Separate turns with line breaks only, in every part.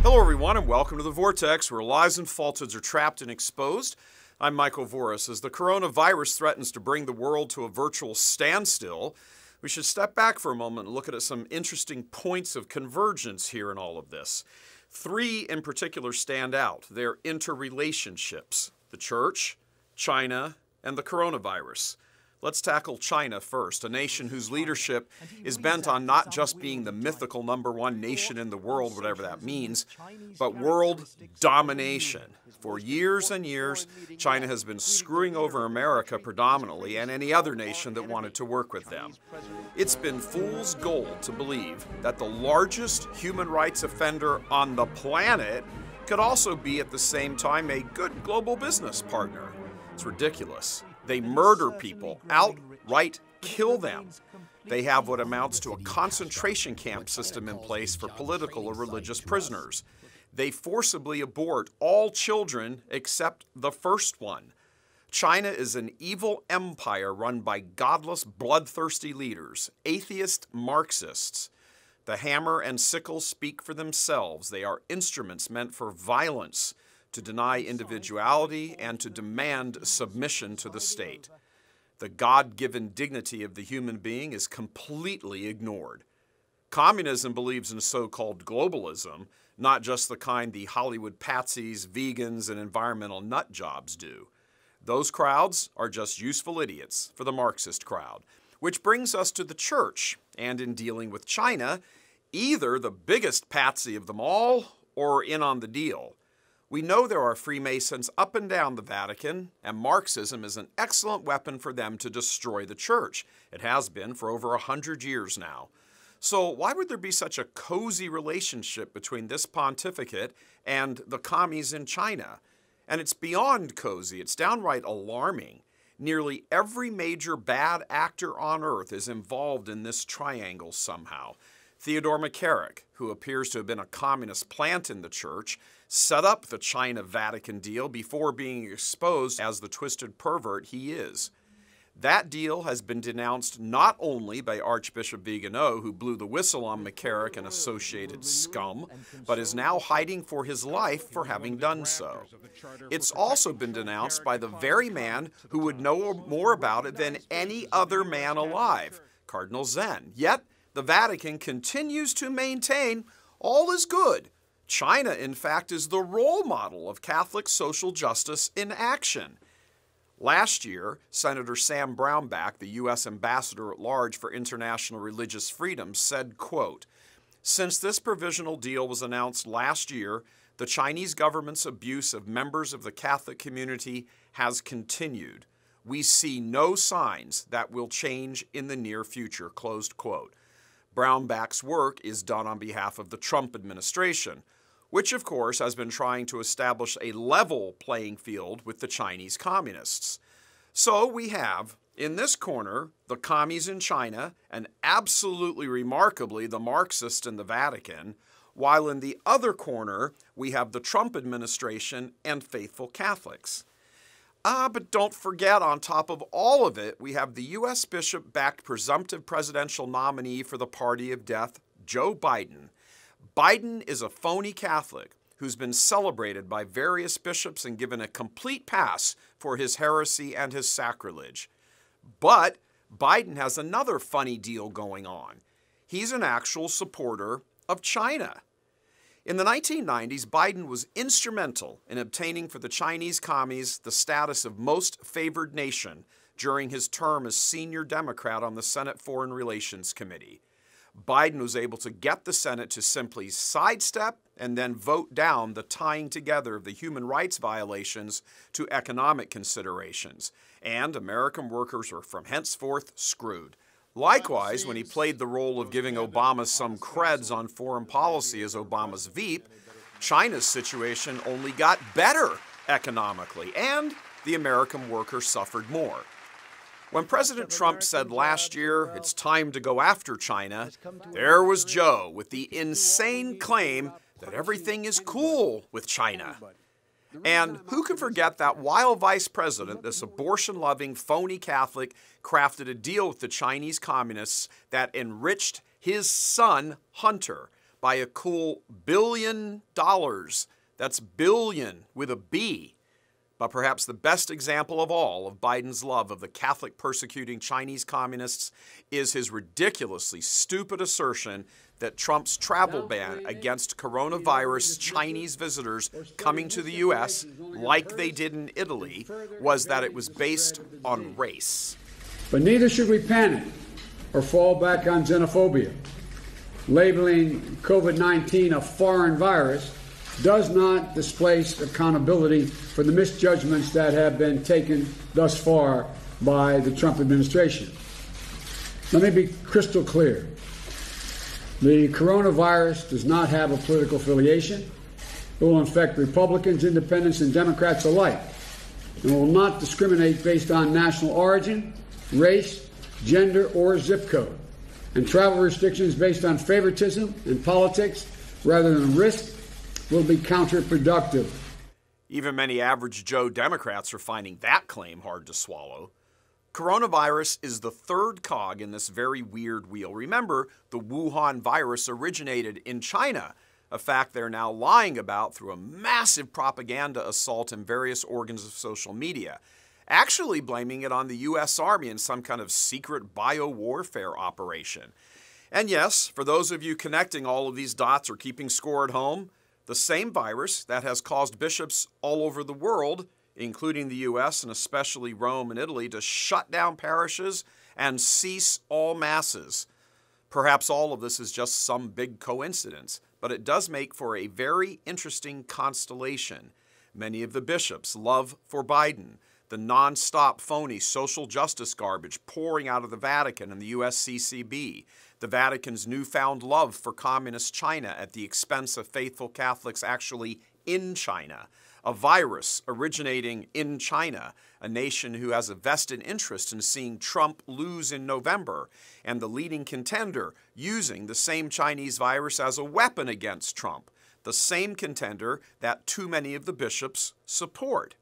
Hello everyone and welcome to the Vortex, where lies and falsehoods are trapped and exposed. I'm Michael Voris. As the coronavirus threatens to bring the world to a virtual standstill, we should step back for a moment and look at some interesting points of convergence here in all of this. Three in particular stand out. They're interrelationships: the church, China, and the coronavirus. Let's tackle China first, a nation whose leadership is bent on not just being the mythical #1 nation in the world, whatever that means, but world domination. For years and years, China has been screwing over America predominantly and any other nation that wanted to work with them. It's been fool's gold to believe that the largest human rights offender on the planet could also be at the same time a good global business partner. It's ridiculous. They murder people, outright kill them. They have what amounts to a concentration camp system in place for political or religious prisoners. They forcibly abort all children except the first one. China is an evil empire run by godless, bloodthirsty leaders, atheist Marxists. The hammer and sickle speak for themselves. They are instruments meant for violence, to deny individuality, and to demand submission to the state. The God-given dignity of the human being is completely ignored. Communism believes in so-called globalism, not just the kind the Hollywood patsies, vegans, and environmental nut jobs do. Those crowds are just useful idiots for the Marxist crowd. Which brings us to the church, and in dealing with China, either the biggest patsy of them all or in on the deal. We know there are Freemasons up and down the Vatican, and Marxism is an excellent weapon for them to destroy the church. It has been for over 100 years now. So why would there be such a cozy relationship between this pontificate and the commies in China? And it's beyond cozy, it's downright alarming. Nearly every major bad actor on earth is involved in this triangle somehow. Theodore McCarrick, who appears to have been a communist plant in the church, set up the China-Vatican deal before being exposed as the twisted pervert he is. That deal has been denounced not only by Archbishop Vigano, who blew the whistle on McCarrick and associated scum, but is now hiding for his life for having done so. It's also been denounced by the very man who would know more about it than any other man alive, Cardinal Zen. Yet, the Vatican continues to maintain all is good. China, in fact, is the role model of Catholic social justice in action. Last year, Senator Sam Brownback, the U.S. Ambassador at Large for International Religious Freedom, said, quote, "Since this provisional deal was announced last year, the Chinese government's abuse of members of the Catholic community has continued. We see no signs that will change in the near future," closed quote. Brownback's work is done on behalf of the Trump administration, which of course has been trying to establish a level playing field with the Chinese communists. So we have, in this corner, the commies in China, and absolutely remarkably the Marxists in the Vatican, while in the other corner we have the Trump administration and faithful Catholics. But don't forget, on top of all of it, we have the U.S. bishop-backed presumptive presidential nominee for the party of death, Joe Biden. Biden is a phony Catholic who's been celebrated by various bishops and given a complete pass for his heresy and his sacrilege. But Biden has another funny deal going on. He's an actual supporter of China. In the 1990s, Biden was instrumental in obtaining for the Chinese commies the status of most favored nation during his term as senior Democrat on the Senate Foreign Relations Committee. Biden was able to get the Senate to simply sidestep and then vote down the tying together of the human rights violations to economic considerations, and American workers were from henceforth screwed. Likewise, when he played the role of giving Obama some creds on foreign policy as Obama's Veep, China's situation only got better economically, and the American worker suffered more. When President Trump said last year, it's time to go after China, there was Joe with the insane claim that everything is cool with China. And who can forget that while vice president, this abortion-loving, phony Catholic crafted a deal with the Chinese communists that enriched his son, Hunter, by a cool $1 billion. That's billion with a B. But perhaps the best example of all of Biden's love of the Catholic persecuting Chinese communists is his ridiculously stupid assertion that Trump's travel ban against coronavirus Chinese visitors coming to the U.S., like they did in Italy, was that it was based on race.
But neither should we panic or fall back on xenophobia. Labeling COVID-19 a foreign virus does not displace accountability for the misjudgments that have been taken thus far by the Trump administration. Let me be crystal clear. The coronavirus does not have a political affiliation. It will infect Republicans, independents, and Democrats alike. It will not discriminate based on national origin, race, gender, or zip code. And travel restrictions based on favoritism and politics rather than risk will be counterproductive.
Even many average Joe Democrats are finding that claim hard to swallow. Coronavirus is the third cog in this very weird wheel. Remember, the Wuhan virus originated in China, a fact they're now lying about through a massive propaganda assault in various organs of social media, actually blaming it on the U.S. Army in some kind of secret biowarfare operation. And yes, for those of you connecting all of these dots or keeping score at home, the same virus that has caused bishops all over the world, including the U.S. and especially Rome and Italy, to shut down parishes and cease all masses. Perhaps all of this is just some big coincidence, but it does make for a very interesting constellation. Many of the bishops' love for Biden, the non-stop phony social justice garbage pouring out of the Vatican and the USCCB, the Vatican's newfound love for communist China at the expense of faithful Catholics actually in China, a virus originating in China, a nation who has a vested interest in seeing Trump lose in November, and the leading contender using the same Chinese virus as a weapon against Trump, the same contender that too many of the bishops support.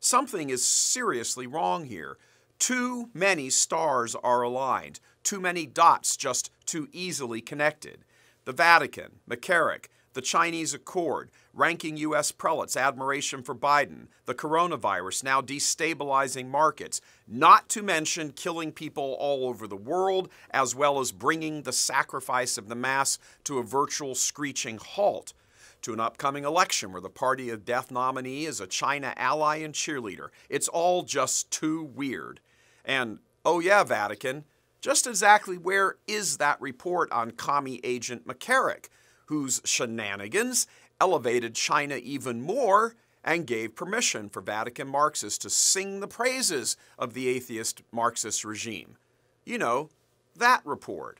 Something is seriously wrong here. Too many stars are aligned, too many dots just too easily connected. The Vatican, McCarrick, the Chinese Accord, ranking U.S. prelates' admiration for Biden, the coronavirus now destabilizing markets, not to mention killing people all over the world, as well as bringing the sacrifice of the Mass to a virtual screeching halt, to an upcoming election where the party of death nominee is a China ally and cheerleader. It's all just too weird. And, oh yeah, Vatican, just exactly where is that report on commie agent McCarrick, whose shenanigans elevated China even more and gave permission for Vatican Marxists to sing the praises of the atheist Marxist regime? You know, that report.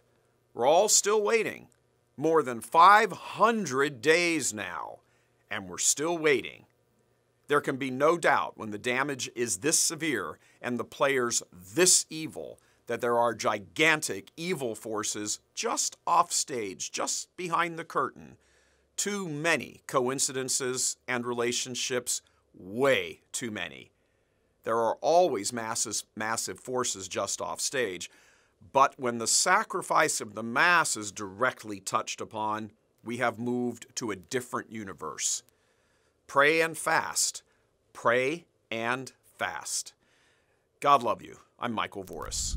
We're all still waiting. More than 500 days now, and we're still waiting. There can be no doubt when the damage is this severe and the players this evil that there are gigantic evil forces just off stage, just behind the curtain. Too many coincidences and relationships, way too many. There are always massive forces just off stage, but when the sacrifice of the Mass is directly touched upon, we have moved to a different universe. Pray and fast. Pray and fast. God love you. I'm Michael Voris.